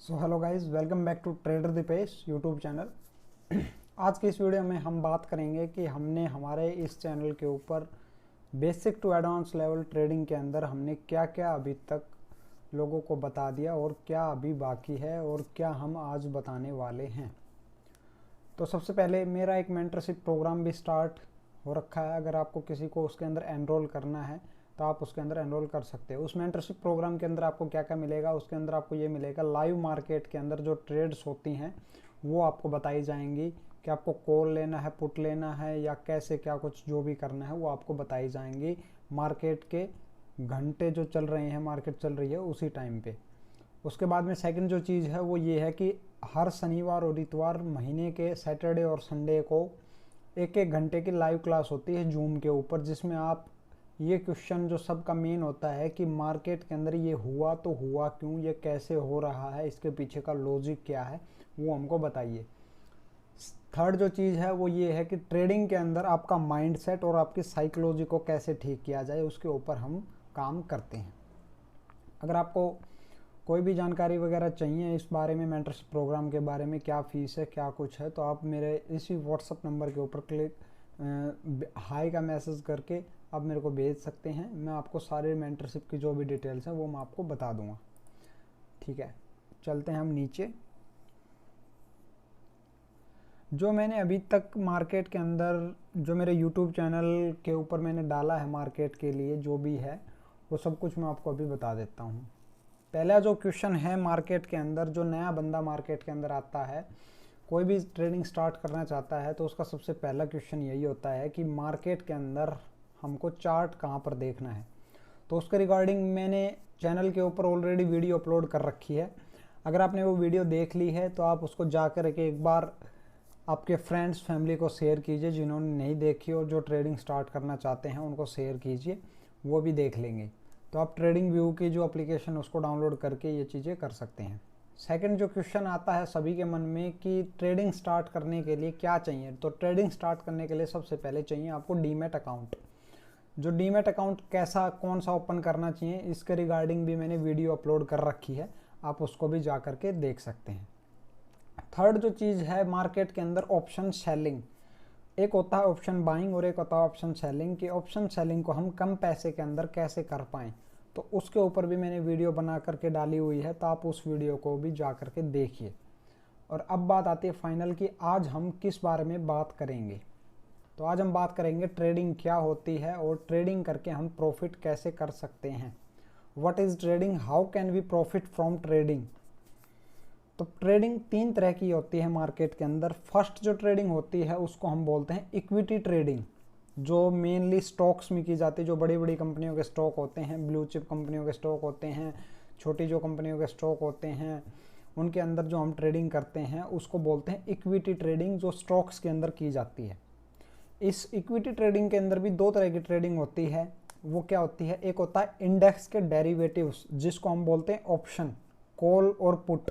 So hello guys, welcome back to trader Deepesh YouTube channel. आज की इस वीडियो में हम बात करेंगे कि हमने हमारे इस चैनल के ऊपर basic to advance level trading के अंदर हमने क्या क्या अभी तक लोगों को बता दिया और क्या अभी बाकी है और क्या हम आज बताने वाले हैं। तो सबसे पहले मेरा एक मेंटरशिप प्रोग्राम भी स्टार्ट हो रखा है। अगर आपको किसी को उसके अंदर एनरोल करना है तो आप उसके अंदर एनरोल कर सकते हो। उस मेंटरशिप प्रोग्राम के अंदर आपको क्या क्या मिलेगा, उसके अंदर आपको ये मिलेगा, लाइव मार्केट के अंदर जो ट्रेड्स होती हैं वो आपको बताई जाएंगी कि आपको कॉल लेना है, पुट लेना है या कैसे क्या कुछ जो भी करना है वो आपको बताई जाएंगी। मार्केट के घंटे जो चल रहे हैं, मार्केट चल रही है उसी टाइम पे। उसके बाद में सेकंड जो चीज़ है वो ये है कि हर शनिवार और इतवार महीने के सैटरडे और संडे को एक एक घंटे की लाइव क्लास होती है जूम के ऊपर, जिसमें आप ये क्वेश्चन जो सबका मेन होता है कि मार्केट के अंदर ये हुआ तो हुआ क्यों, ये कैसे हो रहा है, इसके पीछे का लॉजिक क्या है, वो हमको बताइए। थर्ड जो चीज़ है वो ये है कि ट्रेडिंग के अंदर आपका माइंडसेट और आपकी साइकोलॉजी को कैसे ठीक किया जाए, उसके ऊपर हम काम करते हैं। अगर आपको कोई भी जानकारी वगैरह चाहिए इस बारे में, मेंटरशिप प्रोग्राम के बारे में, क्या फ़ीस है, क्या कुछ है, तो आप मेरे इसी व्हाट्सअप नंबर के ऊपर हाई का मैसेज करके आप मेरे को भेज सकते हैं। मैं आपको सारे मेंटरशिप की जो भी डिटेल्स हैं वो मैं आपको बता दूंगा। ठीक है, चलते हैं हम नीचे। जो मैंने अभी तक मार्केट के अंदर जो मेरे यूट्यूब चैनल के ऊपर मैंने डाला है मार्केट के लिए जो भी है वो सब कुछ मैं आपको अभी बता देता हूँ। पहला जो क्वेश्चन है मार्केट के अंदर, जो नया बंदा मार्केट के अंदर आता है, कोई भी ट्रेडिंग स्टार्ट करना चाहता है, तो उसका सबसे पहला क्वेश्चन यही होता है कि मार्केट के अंदर हमको चार्ट कहाँ पर देखना है। तो उसके रिगार्डिंग मैंने चैनल के ऊपर ऑलरेडी वीडियो अपलोड कर रखी है। अगर आपने वो वीडियो देख ली है तो आप उसको जा कर के एक बार आपके फ्रेंड्स फैमिली को शेयर कीजिए। जिन्होंने नहीं देखी और जो ट्रेडिंग स्टार्ट करना चाहते हैं उनको शेयर कीजिए, वो भी देख लेंगे। तो आप ट्रेडिंग व्यू की जो एप्लीकेशन उसको डाउनलोड करके ये चीज़ें कर सकते हैं। सेकंड जो क्वेश्चन आता है सभी के मन में कि ट्रेडिंग स्टार्ट करने के लिए क्या चाहिए, तो ट्रेडिंग स्टार्ट करने के लिए सबसे पहले चाहिए आपको डीमैट अकाउंट। जो डीमैट अकाउंट कैसा कौन सा ओपन करना चाहिए, इसके रिगार्डिंग भी मैंने वीडियो अपलोड कर रखी है, आप उसको भी जा करके देख सकते हैं। थर्ड जो चीज़ है मार्केट के अंदर ऑप्शन सेलिंग। एक होता है ऑप्शन बाइंग और एक होता है ऑप्शन सेलिंग। कि ऑप्शन सेलिंग को हम कम पैसे के अंदर कैसे कर पाएँ, तो उसके ऊपर भी मैंने वीडियो बना करके डाली हुई है, तो आप उस वीडियो को भी जा करके देखिए। और अब बात आती है फाइनल कि आज हम किस बारे में बात करेंगे। तो आज हम बात करेंगे ट्रेडिंग क्या होती है और ट्रेडिंग करके हम प्रॉफिट कैसे कर सकते हैं। What is trading, how can we profit from trading. तो ट्रेडिंग तीन तरह की होती है मार्केट के अंदर। फर्स्ट जो ट्रेडिंग होती है उसको हम बोलते हैं इक्विटी ट्रेडिंग, जो मेनली स्टॉक्स में की जाती है। जो बड़ी बड़ी कंपनियों के स्टॉक होते हैं, ब्लू चिप कंपनियों के स्टॉक होते हैं, छोटी जो कंपनियों के स्टॉक होते हैं, उनके अंदर जो हम ट्रेडिंग करते हैं उसको बोलते हैं इक्विटी ट्रेडिंग, जो स्टॉक्स के अंदर की जाती है। इस इक्विटी ट्रेडिंग के अंदर भी दो तरह की ट्रेडिंग होती है। वो क्या होती है, एक होता है इंडेक्स के डेरिवेटिव्स जिसको हम बोलते हैं ऑप्शन, कॉल और पुट,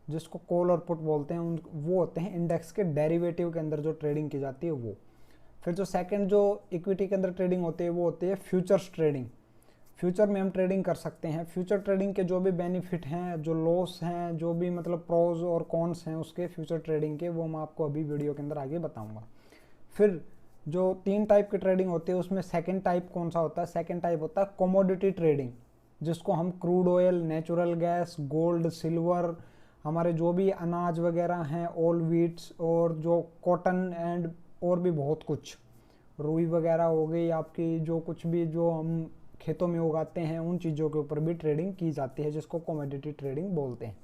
जिसको कॉल और पुट बोलते हैं, वो होते हैं इंडेक्स के डेरिवेटिव के अंदर जो ट्रेडिंग की जाती है वो। फिर जो सेकंड जो इक्विटी के अंदर ट्रेडिंग होती है वो होती है फ्यूचर्स ट्रेडिंग। फ्यूचर में हम ट्रेडिंग कर सकते हैं। फ्यूचर ट्रेडिंग के जो भी बेनिफिट हैं, जो लॉस हैं, जो भी मतलब प्रोज और कॉन्स हैं उसके फ्यूचर ट्रेडिंग के, वो मैं आपको अभी वीडियो के अंदर आगे बताऊंगा। फिर जो तीन टाइप की ट्रेडिंग होती है उसमें सेकंड टाइप कौन सा होता है, सेकंड टाइप होता है कमोडिटी ट्रेडिंग, जिसको हम crude oil, natural gas, gold, silver, हमारे जो भी अनाज वगैरह हैं, ऑल व्हीट्स और जो कॉटन एंड और भी बहुत कुछ, रुई वगैरह हो गई आपकी, जो कुछ भी जो हम खेतों में उगाते हैं उन चीज़ों के ऊपर भी ट्रेडिंग की जाती है, जिसको कमोडिटी ट्रेडिंग बोलते हैं।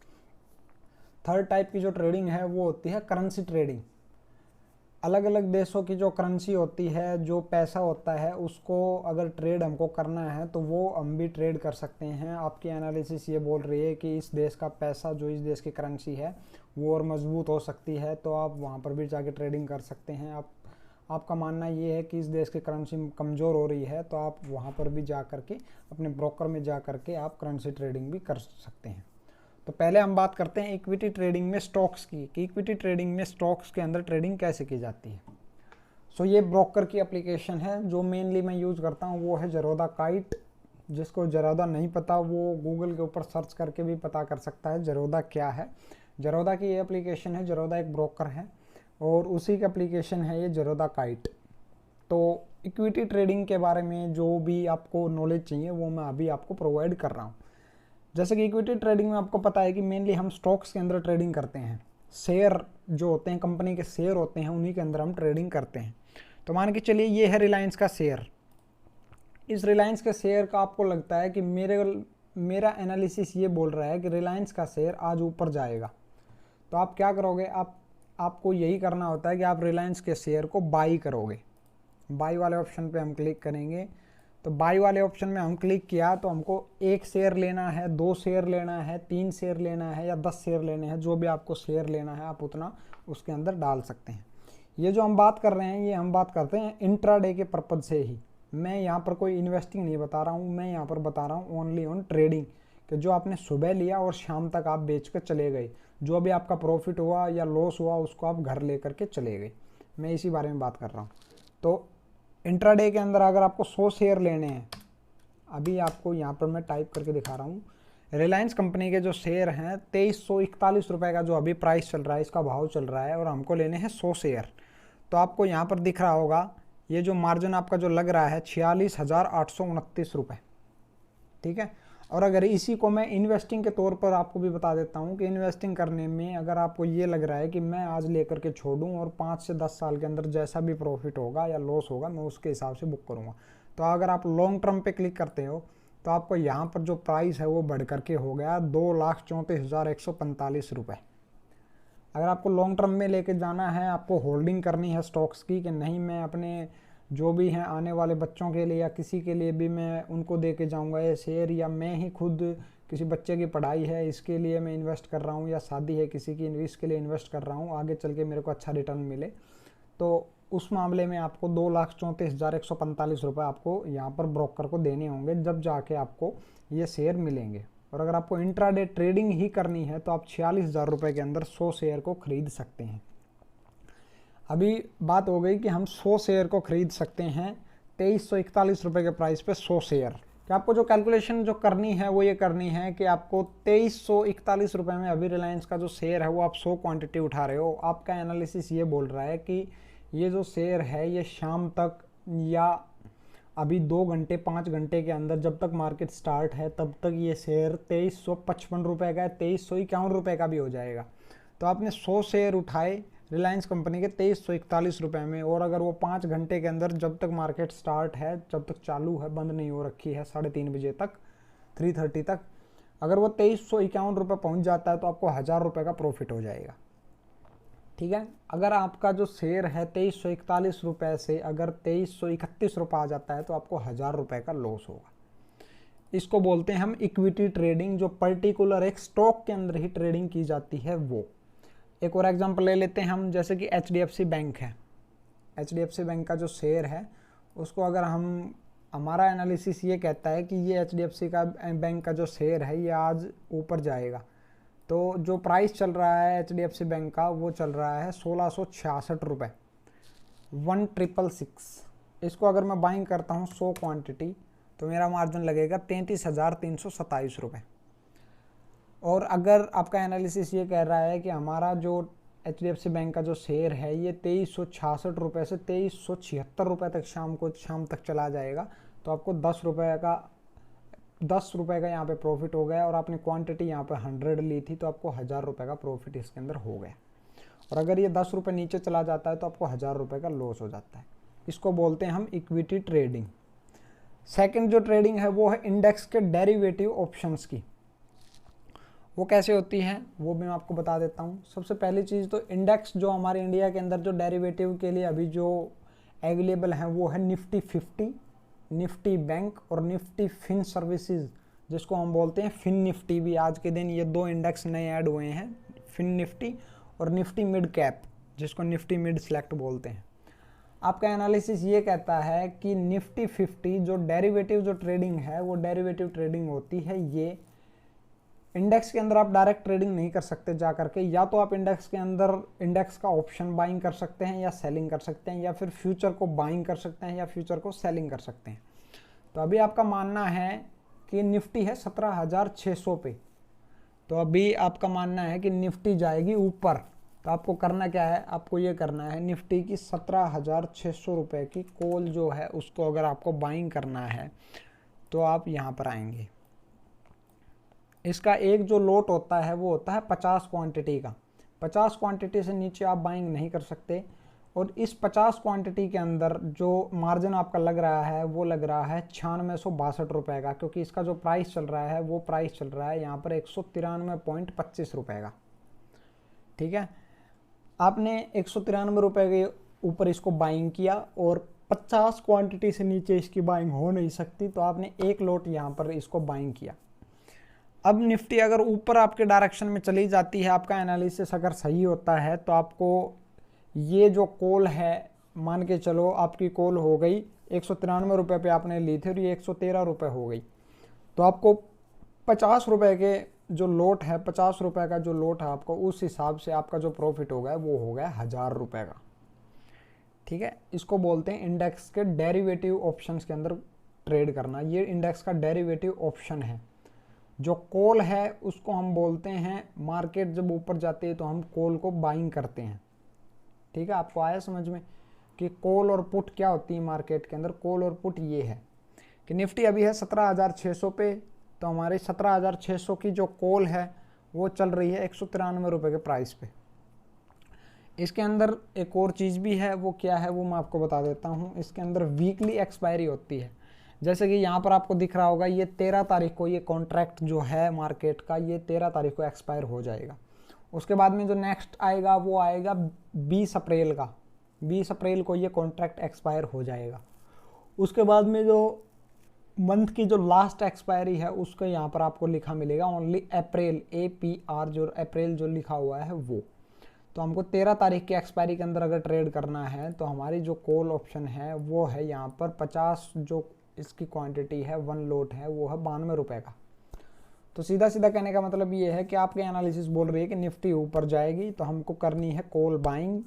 थर्ड टाइप की जो ट्रेडिंग है वो होती है करेंसी ट्रेडिंग। अलग अलग देशों की जो करेंसी होती है, जो पैसा होता है, उसको अगर ट्रेड हमको करना है तो वो हम भी ट्रेड कर सकते हैं। आपकी एनालिसिस ये बोल रही है कि इस देश का पैसा, जो इस देश की करेंसी है, वो और मजबूत हो सकती है, तो आप वहाँ पर भी जाके ट्रेडिंग कर सकते हैं। आपका मानना ये है कि इस देश की करेंसी कमज़ोर हो रही है, तो आप वहाँ पर भी जा करके अपने ब्रोकर में जा करके आप करेंसी ट्रेडिंग भी कर सकते हैं। तो पहले हम बात करते हैं इक्विटी ट्रेडिंग में स्टॉक्स की, कि इक्विटी ट्रेडिंग में स्टॉक्स के अंदर ट्रेडिंग कैसे की जाती है। सो ये ब्रोकर की एप्लीकेशन है जो मेनली मैं यूज़ करता हूँ, वो है ज़ेरोधा काइट। जिसको ज़रोदा नहीं पता वो गूगल के ऊपर सर्च करके भी पता कर सकता है ज़रोदा क्या है। ज़रोदा की ये एप्लीकेशन है, ज़रोदा एक ब्रोकर है और उसी की एप्लीकेशन है ये ज़रोदा काइट। तो इक्विटी ट्रेडिंग के बारे में जो भी आपको नॉलेज चाहिए वो मैं अभी आपको प्रोवाइड कर रहा हूँ। जैसे कि इक्विटी ट्रेडिंग में आपको पता है कि मेनली हम स्टॉक्स के अंदर ट्रेडिंग करते हैं, शेयर जो होते हैं कंपनी के शेयर होते हैं उन्हीं के अंदर हम ट्रेडिंग करते हैं। तो मान के चलिए ये है रिलायंस का शेयर। इस रिलायंस के शेयर का आपको लगता है कि मेरा एनालिसिस ये बोल रहा है कि रिलायंस का शेयर आज ऊपर जाएगा, तो आप क्या करोगे, आपको यही करना होता है कि आप रिलायंस के शेयर को बाई करोगे। बाई वाले ऑप्शन पे हम क्लिक करेंगे, तो बाई वाले ऑप्शन में हम क्लिक किया तो हमको 1 शेयर लेना है, 2 शेयर लेना है, 3 शेयर लेना है या 10 शेयर लेने हैं, जो भी आपको शेयर लेना है आप उतना उसके अंदर डाल सकते हैं। ये जो हम बात कर रहे हैं ये हम बात करते हैं इंट्राडे के पर्पज़ से ही। मैं यहाँ पर कोई इन्वेस्टिंग नहीं बता रहा हूँ, मैं यहाँ पर बता रहा हूँ ओनली ऑन ट्रेडिंग, कि जो आपने सुबह लिया और शाम तक आप बेच कर चले गए, जो भी आपका प्रॉफिट हुआ या लॉस हुआ उसको आप घर ले करके चले गए, मैं इसी बारे में बात कर रहा हूँ। तो इंट्राडे के अंदर अगर आपको 100 शेयर लेने हैं, अभी आपको यहाँ पर मैं टाइप करके दिखा रहा हूँ, रिलायंस कंपनी के जो शेयर हैं 2341 रुपये का जो अभी प्राइस चल रहा है, इसका भाव चल रहा है और हमको लेने हैं 100 शेयर। तो आपको यहाँ पर दिख रहा होगा ये जो मार्जिन आपका जो लग रहा है 46,829 रुपये, ठीक है। और अगर इसी को मैं इन्वेस्टिंग के तौर पर आपको भी बता देता हूँ कि इन्वेस्टिंग करने में अगर आपको ये लग रहा है कि मैं आज लेकर के छोड़ूँ और 5 से 10 साल के अंदर जैसा भी प्रॉफिट होगा या लॉस होगा मैं उसके हिसाब से बुक करूँगा, तो अगर आप लॉन्ग टर्म पे क्लिक करते हो तो आपको यहाँ पर जो प्राइस है वो बढ़ करके हो गया 2,34,145 रुपये। अगर आपको लॉन्ग टर्म में लेके जाना है, आपको होल्डिंग करनी है स्टॉक्स की कि नहीं मैं अपने जो भी हैं आने वाले बच्चों के लिए या किसी के लिए भी मैं उनको दे के जाऊँगा ये शेयर, या मैं ही खुद किसी बच्चे की पढ़ाई है इसके लिए मैं इन्वेस्ट कर रहा हूँ, या शादी है किसी की इसके लिए इन्वेस्ट कर रहा हूँ आगे चल के मेरे को अच्छा रिटर्न मिले, तो उस मामले में आपको 2,34,145 रुपये आपको यहाँ पर ब्रोकर को देने होंगे, जब जाके आपको ये शेयर मिलेंगे। और अगर आपको इंट्राडे ट्रेडिंग ही करनी है तो आप 46,000 रुपये के अंदर 100 शेयर को खरीद सकते हैं। अभी बात हो गई कि हम 100 शेयर को खरीद सकते हैं 2341 रुपये के प्राइस पे 100 शेयर। कि आपको जो कैलकुलेशन जो करनी है वो ये करनी है कि आपको 2341 रुपये में अभी रिलायंस का जो शेयर है वो आप 100 क्वांटिटी उठा रहे हो, आपका एनालिसिस ये बोल रहा है कि ये जो शेयर है ये शाम तक या अभी 2 घंटे 5 घंटे के अंदर जब तक मार्केट स्टार्ट है तब तक ये शेयर 2355 रुपये का 2351 रुपये का भी हो जाएगा। तो आपने 100 शेयर उठाए रिलायंस कंपनी के 2341 रुपये में, और अगर वो 5 घंटे के अंदर जब तक मार्केट स्टार्ट है, जब तक चालू है, बंद नहीं हो रखी है 3:30 बजे तक 3:30 तक, अगर वो 2351 रुपये पहुँच जाता है तो आपको 1,000 रुपये का प्रॉफिट हो जाएगा, ठीक है। अगर आपका जो शेयर है 2341 रुपये से अगर 2331 रुपये आ जाता है तो आपको 1,000 रुपये का लॉस होगा। इसको बोलते हैं हम इक्विटी ट्रेडिंग, जो पर्टिकुलर एक स्टॉक के अंदर ही ट्रेडिंग की जाती है वो। एक और एग्जांपल ले लेते हैं हम, जैसे कि HDFC बैंक है। HDFC बैंक का जो शेयर है उसको अगर हमारा एनालिसिस ये कहता है कि ये HDFC का बैंक का जो शेयर है ये आज ऊपर जाएगा, तो जो प्राइस चल रहा है HDFC बैंक का वो चल रहा है 1666 रुपये 1666। इसको अगर मैं बाइंग करता हूँ 100 क्वांटिटी तो मेरा मार्जिन लगेगा 33,327 रुपये। और अगर आपका एनालिसिस ये कह रहा है कि हमारा जो HDFC बैंक का जो शेयर है ये 2366 रुपये से 2376 रुपये तक शाम तक चला जाएगा, तो आपको 10 रुपये का यहाँ पे प्रॉफिट हो गया, और आपने क्वांटिटी यहाँ पे 100 ली थी तो आपको 1,000 रुपये का प्रॉफिट इसके अंदर हो गया। और अगर ये 10 रुपये नीचे चला जाता है तो आपको 1,000 रुपये का लॉस हो जाता है। इसको बोलते हैं हम इक्विटी ट्रेडिंग। सेकंड जो ट्रेडिंग है वो है इंडेक्स के डेरिवेटिव ऑप्शंस की। वो कैसे होती है वो भी मैं आपको बता देता हूँ। सबसे पहली चीज़ तो इंडेक्स जो हमारे इंडिया के अंदर जो डेरिवेटिव के लिए अभी जो अवेलेबल हैं वो है निफ्टी 50, निफ्टी बैंक और निफ्टी फिन सर्विसेज, जिसको हम बोलते हैं फिन निफ्टी भी। आज के दिन ये 2 इंडेक्स नए ऐड हुए हैं, फिन निफ्टी और निफ्टी मिड कैप, जिसको निफ्टी मिड सेलेक्ट बोलते हैं। आपका एनालिसिस ये कहता है कि निफ्टी 50 जो डेरिवेटिव जो ट्रेडिंग है वो डेरिवेटिव ट्रेडिंग होती है। ये इंडेक्स के अंदर आप डायरेक्ट ट्रेडिंग नहीं कर सकते जा करके, या तो आप इंडेक्स के अंदर इंडेक्स का ऑप्शन बाइंग कर सकते हैं या सेलिंग कर सकते हैं, या फिर फ्यूचर को बाइंग कर सकते हैं या फ्यूचर को सेलिंग कर सकते हैं। तो अभी आपका मानना है कि निफ्टी है 17,600 पे, तो अभी आपका मानना है कि निफ्टी जाएगी ऊपर, तो आपको करना क्या है, आपको ये करना है निफ्टी की 17,600 रुपये की कॉल जो है उसको अगर आपको बाइंग करना है तो आप यहाँ पर आएंगे। इसका एक जो लोट होता है वो होता है 50 क्वांटिटी का, 50 क्वांटिटी से नीचे आप बाइंग नहीं कर सकते। और इस 50 क्वांटिटी के अंदर जो मार्जिन आपका लग रहा है वो लग रहा है 9662 रुपये का, क्योंकि इसका जो प्राइस चल रहा है वो प्राइस चल रहा है यहाँ पर 193.25 रुपये का। ठीक है, आपने 193 रुपये के ऊपर इसको बाइंग किया और 50 क्वांटिटी से नीचे इसकी बाइंग हो नहीं सकती, तो आपने एक लोट यहाँ पर इसको बाइंग किया। अब निफ्टी अगर ऊपर आपके डायरेक्शन में चली जाती है, आपका एनालिसिस अगर सही होता है, तो आपको ये जो कॉल है, मान के चलो आपकी कॉल हो गई 193 रुपये पे आपने ली थी और ये 113 रुपये हो गई, तो आपको 50 रुपये के जो लोट है, 50 रुपये का जो लोट है आपको, उस हिसाब से आपका जो प्रॉफिट हो गया वो हो गया 1000 रुपये का। ठीक है, इसको बोलते हैं इंडेक्स के डेरिवेटिव ऑप्शंस के अंदर ट्रेड करना। ये इंडेक्स का डेरिवेटिव ऑप्शन है। जो कॉल है उसको हम बोलते हैं, मार्केट जब ऊपर जाती है तो हम कॉल को बाइंग करते हैं। ठीक है, आपको आया समझ में कि कॉल और पुट क्या होती है मार्केट के अंदर। कॉल और पुट ये है कि निफ्टी अभी है 17,600 पे, तो हमारी 17,600 की जो कॉल है वो चल रही है 193 रुपये के प्राइस पे। इसके अंदर एक और चीज़ भी है, वो क्या है वो मैं आपको बता देता हूँ। इसके अंदर वीकली एक्सपायरी होती है, जैसे कि यहाँ पर आपको दिख रहा होगा ये 13 तारीख को ये कॉन्ट्रैक्ट जो है मार्केट का, ये 13 तारीख को एक्सपायर हो जाएगा। उसके बाद में जो नेक्स्ट आएगा वो आएगा 20 अप्रैल का, 20 अप्रैल को ये कॉन्ट्रैक्ट एक्सपायर हो जाएगा। उसके बाद में जो मंथ की जो लास्ट एक्सपायरी है उसको यहाँ पर आपको लिखा मिलेगा ओनली अप्रैल, APR जो अप्रैल जो लिखा हुआ है वो। तो हमको 13 तारीख की एक्सपायरी के अंदर अगर ट्रेड करना है तो हमारी जो कॉल ऑप्शन है वो है यहाँ पर 50, जो इसकी क्वांटिटी है 1 लोट है वो है 92 रुपये का। तो सीधा सीधा कहने का मतलब ये है कि आपके एनालिसिस बोल रही है कि निफ्टी ऊपर जाएगी तो हमको करनी है कॉल बाइंग,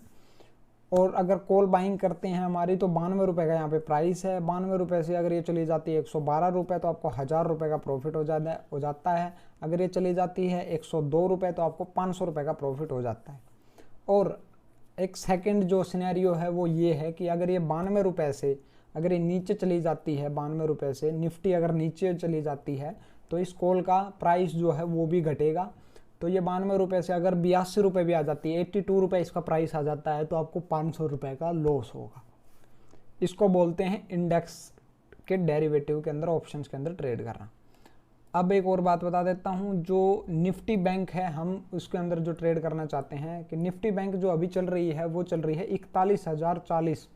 और अगर कॉल बाइंग करते हैं हमारी तो 92 रुपये का यहाँ पे प्राइस है। 92 रुपये से अगर ये चली जाती है 112 रुपये तो आपको 1000 रुपये का प्रॉफिट हो जाता है। अगर ये चली जाती है 102 रुपये तो आपको 500 रुपये का प्रॉफिट हो जाता है। और एक सेकंड जो सिनेरियो है वो ये है कि अगर ये 92 रुपये से अगर ये नीचे चली जाती है, 92 रुपये से निफ्टी अगर नीचे चली जाती है तो इस कॉल का प्राइस जो है वो भी घटेगा। तो ये 92 रुपये से अगर 82 रुपये भी आ जाती है, 82 रुपये इसका प्राइस आ जाता है, तो आपको 500 रुपये का लॉस होगा। इसको बोलते हैं इंडेक्स के डेरिवेटिव के अंदर, ऑप्शंस के अंदर ट्रेड करना। अब एक और बात बता देता हूँ, जो निफ्टी बैंक है हम उसके अंदर जो ट्रेड करना चाहते हैं कि निफ्टी बैंक जो अभी चल रही है वो चल रही है 41,040।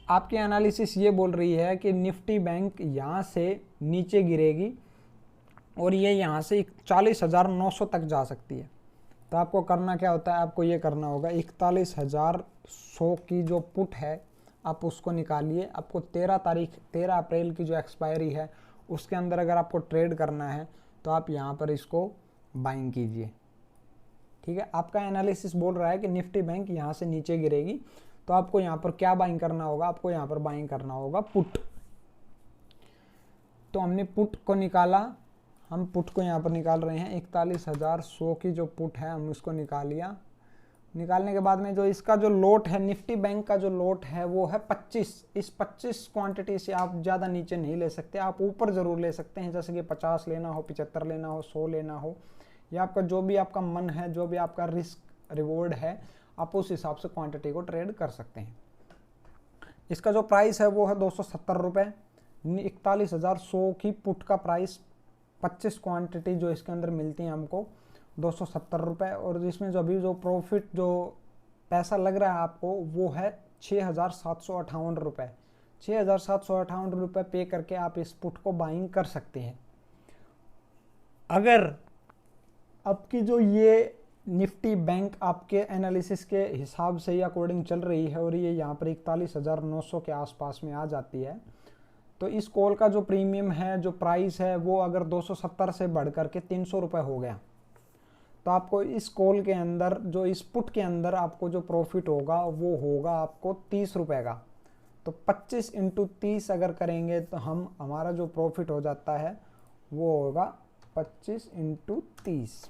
आपकी एनालिसिस ये बोल रही है कि निफ्टी बैंक यहाँ से नीचे गिरेगी और ये यहाँ से 40,900 तक जा सकती है। तो आपको करना क्या होता है, आपको ये करना होगा 41,100 की जो पुट है आप उसको निकालिए। आपको 13 अप्रैल की जो एक्सपायरी है उसके अंदर अगर आपको ट्रेड करना है तो आप यहाँ पर इसको बाइंग कीजिए। ठीक है, आपका एनालिसिस बोल रहा है कि निफ्टी बैंक यहाँ से नीचे गिरेगी, तो आपको यहाँ पर क्या बाइंग करना होगा, आपको यहाँ पर बाइंग करना होगा पुट। तो हमने पुट को निकाला, हम पुट को यहाँ पर निकाल रहे हैं 41,100 की जो पुट है हम उसको निकाल लिया। निकालने के बाद में जो इसका जो लोट है, निफ्टी बैंक का जो लोट है वो है 25। इस 25 क्वांटिटी से आप ज़्यादा नीचे नहीं ले सकते, आप ऊपर ज़रूर ले सकते हैं, जैसे कि 50 लेना हो, 75 लेना हो, 100 लेना हो, या आपका जो भी आपका मन है, जो भी आपका रिस्क रिवॉर्ड है, आप उस हिसाब से क्वांटिटी को ट्रेड कर सकते हैं। इसका जो प्राइस है वो है 270 रुपये। 41,100 की पुट का प्राइस, 25 क्वांटिटी जो इसके अंदर मिलती है हमको 270 रुपये, और इसमें जो अभी जो प्रॉफिट जो पैसा लग रहा है आपको वो है 6,758 रुपये। 6,758 रुपये पे करके आप इस पुट को बाइंग कर सकते हैं। अगर आपकी जो ये निफ्टी बैंक आपके एनालिसिस के हिसाब से ही अकॉर्डिंग चल रही है और ये यहाँ पर 41,900 के आसपास में आ जाती है, तो इस कॉल का जो प्रीमियम है, जो प्राइस है, वो अगर 270 से बढ़ करके 300 रुपये हो गया, तो आपको इस कॉल के अंदर, जो इस पुट के अंदर आपको जो प्रॉफिट होगा वो होगा आपको 30 रुपये का। तो 25 × 30 अगर करेंगे तो हमारा जो प्रॉफिट हो जाता है वो होगा 25 इंटू 30,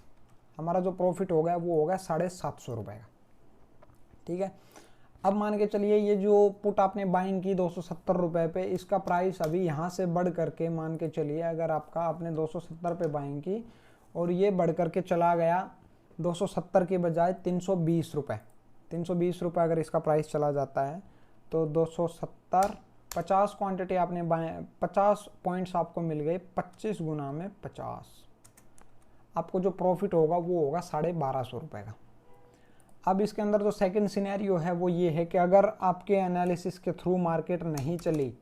हमारा जो प्रॉफिट होगा वो होगा 750 रुपये का। ठीक है, अब मान के चलिए ये जो पुट आपने बाइंग की 270 रुपये पे, इसका प्राइस अभी यहाँ से बढ़ करके मान के चलिए, अगर आपका आपने 270 पे बाइंग की और ये बढ़ करके चला गया 270 के बजाय 320 रुपये, 320 रुपये अगर इसका प्राइस चला जाता है तो 270, 50 क्वांटिटी आपने 50 पॉइंट्स आपको मिल गए, 25 गुना में 50, आपको जो प्रॉफिट होगा वो होगा 1250 रुपये का। अब इसके अंदर जो सेकंड सिनेरियो है वो ये है कि अगर आपके एनालिसिस के थ्रू मार्केट नहीं चली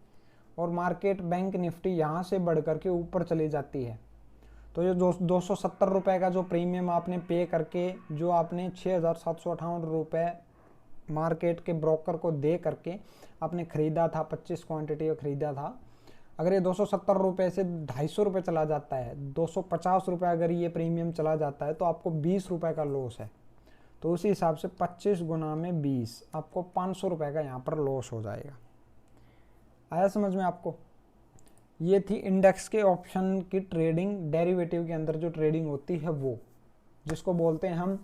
और मार्केट बैंक निफ्टी यहाँ से बढ़ करके ऊपर चली जाती है, तो ये 270 रुपये का जो प्रीमियम आपने पे करके, जो आपने 6,758 रुपये मार्केट के ब्रोकर को दे करके आपने ख़रीदा था, 25 क्वांटिटी का ख़रीदा था, अगर ये 270 रुपये से 250 रुपये चला जाता है, 250 रुपये अगर ये प्रीमियम चला जाता है तो आपको 20 रुपये का लॉस है। तो उसी हिसाब से 25 गुना में 20, आपको 500 रुपये का यहाँ पर लॉस हो जाएगा। आया समझ में आपको? ये थी इंडेक्स के ऑप्शन की ट्रेडिंग, डेरिवेटिव के अंदर जो ट्रेडिंग होती है वो, जिसको बोलते हैं हम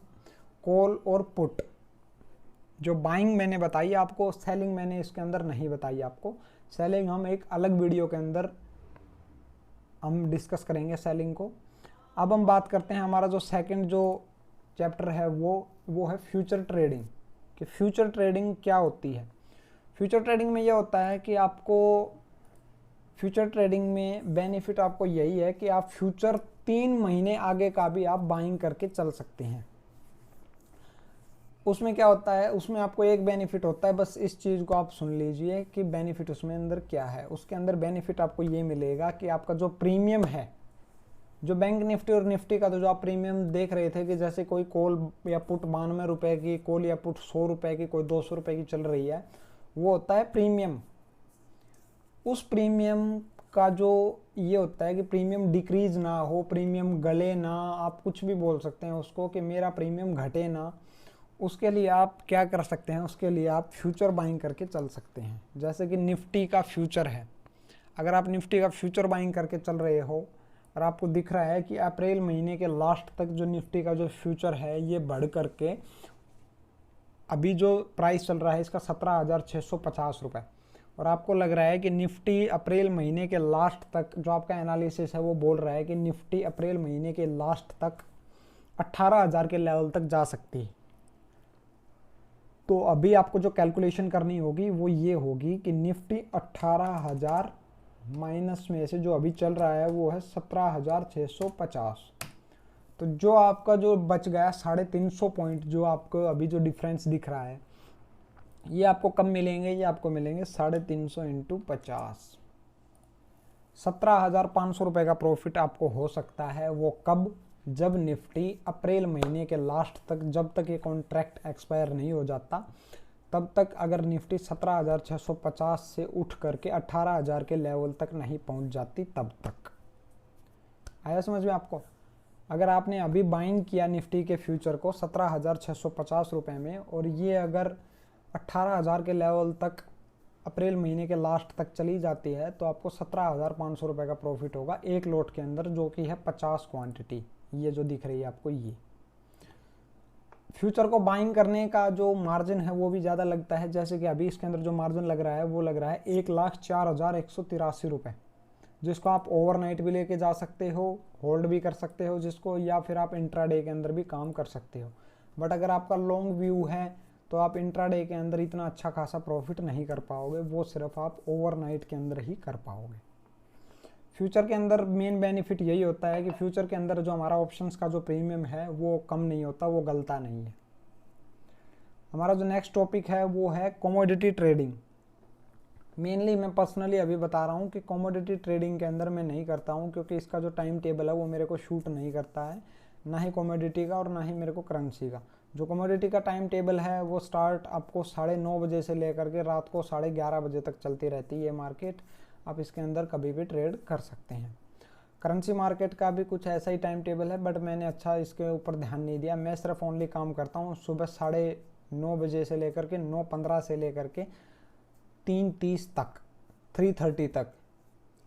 कॉल और पुट। जो बाइंग मैंने बताई आपको, सेलिंग मैंने इसके अंदर नहीं बताई आपको। सेलिंग हम एक अलग वीडियो के अंदर हम डिस्कस करेंगे सेलिंग को। अब हम बात करते हैं, हमारा जो सेकंड जो चैप्टर है वो है फ्यूचर ट्रेडिंग, कि फ्यूचर ट्रेडिंग क्या होती है। फ्यूचर ट्रेडिंग में ये होता है कि आपको फ्यूचर ट्रेडिंग में बेनिफिट आपको यही है कि आप फ्यूचर 3 महीने आगे का भी आप बाइंग करके चल सकते हैं। उसमें क्या होता है, उसमें आपको एक बेनिफिट होता है, बस इस चीज़ को आप सुन लीजिए कि बेनिफिट उसमें अंदर क्या है। उसके अंदर बेनिफिट आपको ये मिलेगा कि आपका जो प्रीमियम है, जो बैंक निफ्टी और निफ्टी का तो जो आप प्रीमियम देख रहे थे कि जैसे कोई कॉल या पुट 92 रुपये की, कॉल या पुट 100 रुपये की, कोई 200 रुपये की चल रही है, वो होता है प्रीमियम। उस प्रीमियम का जो ये होता है कि प्रीमियम डिक्रीज ना हो, प्रीमियम गले ना, आप कुछ भी बोल सकते हैं उसको कि मेरा प्रीमियम घटे ना, उसके लिए आप क्या कर सकते हैं, उसके लिए आप फ्यूचर बाइंग करके चल सकते हैं। जैसे कि निफ्टी का फ्यूचर है, अगर आप निफ्टी का फ्यूचर बाइंग करके चल रहे हो और आपको दिख रहा है कि अप्रैल महीने के लास्ट तक जो निफ्टी का जो फ्यूचर है ये बढ़ करके अभी जो प्राइस चल रहा है इसका 17,650 रुपये, और आपको लग रहा है कि निफ्टी अप्रैल महीने के लास्ट तक, जो आपका एनालिसिस है वो बोल रहा है कि निफ्टी अप्रैल महीने के लास्ट तक 18,000 के लेवल तक जा सकती है, तो अभी आपको जो कैलकुलेशन करनी होगी वो ये होगी कि निफ्टी 18,000 माइनस में से जो अभी चल रहा है वो है 17,650, तो जो आपका जो बच गया 350 पॉइंट, जो आपको अभी जो डिफरेंस दिख रहा है, ये आपको कब मिलेंगे, ये आपको मिलेंगे 350 इंटू 50, 17,500 रुपये का प्रॉफिट आपको हो सकता है। वो कब? जब निफ्टी अप्रैल महीने के लास्ट तक, जब तक ये कॉन्ट्रैक्ट एक्सपायर नहीं हो जाता तब तक, अगर निफ्टी 17,650 से उठ करके 18,000 के लेवल तक नहीं पहुंच जाती तब तक। आया समझ में आपको? अगर आपने अभी बाइंग किया निफ्टी के फ्यूचर को 17,650 रुपये में, और ये अगर 18,000 के लेवल तक अप्रैल महीने के लास्ट तक चली जाती है, तो आपको 17,500 रुपये का प्रॉफिट होगा एक लोट के अंदर, जो कि है 50 क्वांटिटी, ये जो दिख रही है आपको। ये फ्यूचर को बाइंग करने का जो मार्जिन है वो भी ज़्यादा लगता है, जैसे कि अभी इसके अंदर जो मार्जिन लग रहा है वो लग रहा है 1,04,183 रुपये, जिसको आप ओवरनाइट भी लेके जा सकते हो, होल्ड भी कर सकते हो जिसको, या फिर आप इंट्राडे के अंदर भी काम कर सकते हो। बट अगर आपका लॉन्ग व्यू है तो आप इंट्राडे के अंदर इतना अच्छा खासा प्रॉफिट नहीं कर पाओगे, वो सिर्फ आप ओवरनाइट के अंदर ही कर पाओगे। फ्यूचर के अंदर मेन बेनिफिट यही होता है कि फ्यूचर के अंदर जो हमारा ऑप्शंस का जो प्रीमियम है वो कम नहीं होता, वो गलता नहीं है। हमारा जो नेक्स्ट टॉपिक है वो है कमोडिटी ट्रेडिंग। मेनली मैं पर्सनली अभी बता रहा हूँ कि कमोडिटी ट्रेडिंग के अंदर मैं नहीं करता हूँ, क्योंकि इसका जो टाइम टेबल है वो मेरे को शूट नहीं करता है, ना ही कमोडिटी का और ना ही मेरे को करेंसी का। जो कमोडिटी का टाइम टेबल है वो स्टार्ट आपको 9:30 बजे से लेकर के रात को 11:30 बजे तक चलती रहती है मार्केट, आप इसके अंदर कभी भी ट्रेड कर सकते हैं। करेंसी मार्केट का भी कुछ ऐसा ही टाइम टेबल है, बट मैंने अच्छा इसके ऊपर ध्यान नहीं दिया। मैं सिर्फ ओनली काम करता हूँ सुबह 9:30 बजे से लेकर के 9:15 से लेकर के 3:30 तक, 3:30 तक।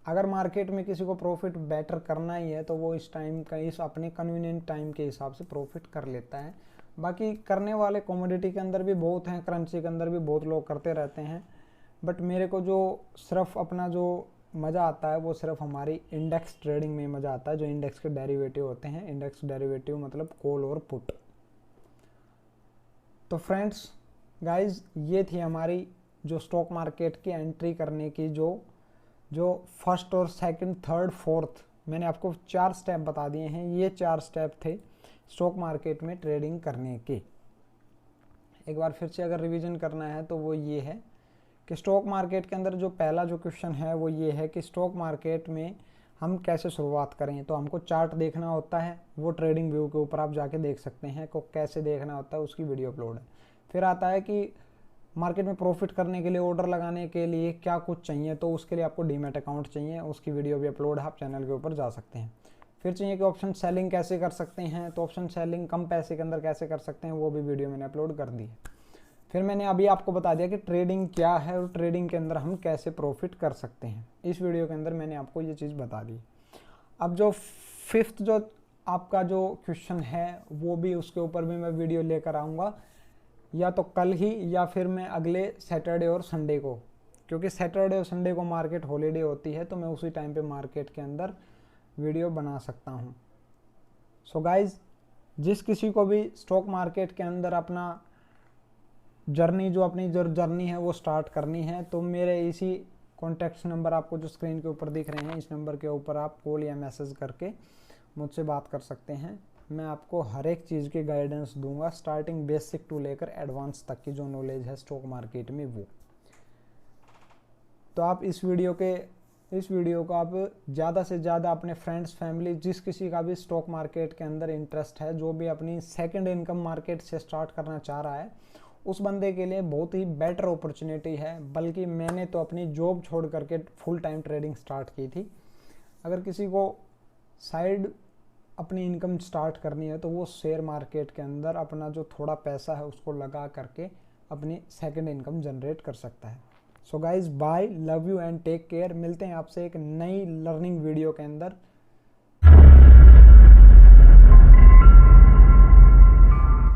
अगर मार्केट में किसी को प्रॉफिट बेटर करना ही है तो वो इस टाइम का इस अपने कन्वीनियंट टाइम के हिसाब से प्रॉफिट कर लेता है। बाकी करने वाले कमोडिटी के अंदर भी बहुत हैं, करेंसी के अंदर भी बहुत लोग करते रहते हैं, बट मेरे को जो सिर्फ अपना जो मज़ा आता है वो सिर्फ हमारी इंडेक्स ट्रेडिंग में मज़ा आता है, जो इंडेक्स के डेरिवेटिव होते हैं। इंडेक्स डेरिवेटिव मतलब कॉल और पुट। तो फ्रेंड्स गाइज, ये थी हमारी जो स्टॉक मार्केट की एंट्री करने की जो फर्स्ट और सेकंड, थर्ड, फोर्थ मैंने आपको 4 स्टेप बता दिए हैं। ये 4 स्टेप थे स्टॉक मार्केट में ट्रेडिंग करने के। एक बार फिर से अगर रिवीजन करना है तो वो ये है कि स्टॉक मार्केट के अंदर जो पहला जो क्वेश्चन है वो ये है कि स्टॉक मार्केट में हम कैसे शुरुआत करें। तो हमको चार्ट देखना होता है, वो ट्रेडिंग व्यू के ऊपर आप जाके देख सकते हैं को कैसे देखना होता है, उसकी वीडियो अपलोड है। फिर आता है कि मार्केट में प्रॉफिट करने के लिए, ऑर्डर लगाने के लिए क्या कुछ चाहिए, तो उसके लिए आपको डीमैट अकाउंट चाहिए, उसकी वीडियो भी अपलोड है, आप चैनल के ऊपर जा सकते हैं। फिर चाहिए कि ऑप्शन सेलिंग कैसे कर सकते हैं, तो ऑप्शन सेलिंग कम पैसे के अंदर कैसे कर सकते हैं, वो भी वीडियो मैंने अपलोड कर दी है। फिर मैंने अभी आपको बता दिया कि ट्रेडिंग क्या है और ट्रेडिंग के अंदर हम कैसे प्रॉफिट कर सकते हैं। इस वीडियो के अंदर मैंने आपको ये चीज़ बता दी। अब जो 5th जो आपका जो क्वेश्चन है वो भी, उसके ऊपर भी मैं वीडियो लेकर आऊँगा, या तो कल ही या फिर मैं अगले सैटरडे और संडे को, क्योंकि सैटरडे और संडे को मार्केट हॉलीडे होती है, तो मैं उसी टाइम पे मार्केट के अंदर वीडियो बना सकता हूँ। सो गाइज, जिस किसी को भी स्टॉक मार्केट के अंदर अपना अपनी जो जर्नी है वो स्टार्ट करनी है, तो मेरे इसी कॉन्टैक्ट नंबर आपको जो स्क्रीन के ऊपर दिख रहे हैं, इस नंबर के ऊपर आप कॉल या मैसेज करके मुझसे बात कर सकते हैं। मैं आपको हर एक चीज़ की गाइडेंस दूंगा, स्टार्टिंग बेसिक टू लेकर एडवांस तक की जो नॉलेज है स्टॉक मार्केट में वो। तो आप इस वीडियो को आप ज़्यादा से ज़्यादा अपने फ्रेंड्स, फैमिली, जिस किसी का भी स्टॉक मार्केट के अंदर इंटरेस्ट है, जो भी अपनी सेकंड इनकम मार्केट से स्टार्ट करना चाह रहा है, उस बंदे के लिए बहुत ही बेटर अपॉर्चुनिटी है। बल्कि मैंने तो अपनी जॉब छोड़ करके फुल टाइम ट्रेडिंग स्टार्ट की थी। अगर किसी को साइड अपनी इनकम स्टार्ट करनी है तो वो शेयर मार्केट के अंदर अपना जो थोड़ा पैसा है उसको लगा करके अपनी सेकंड इनकम जनरेट कर सकता है। So guys, bye, love you and take care. मिलते हैं आपसे एक नई लर्निंग वीडियो के अंदर।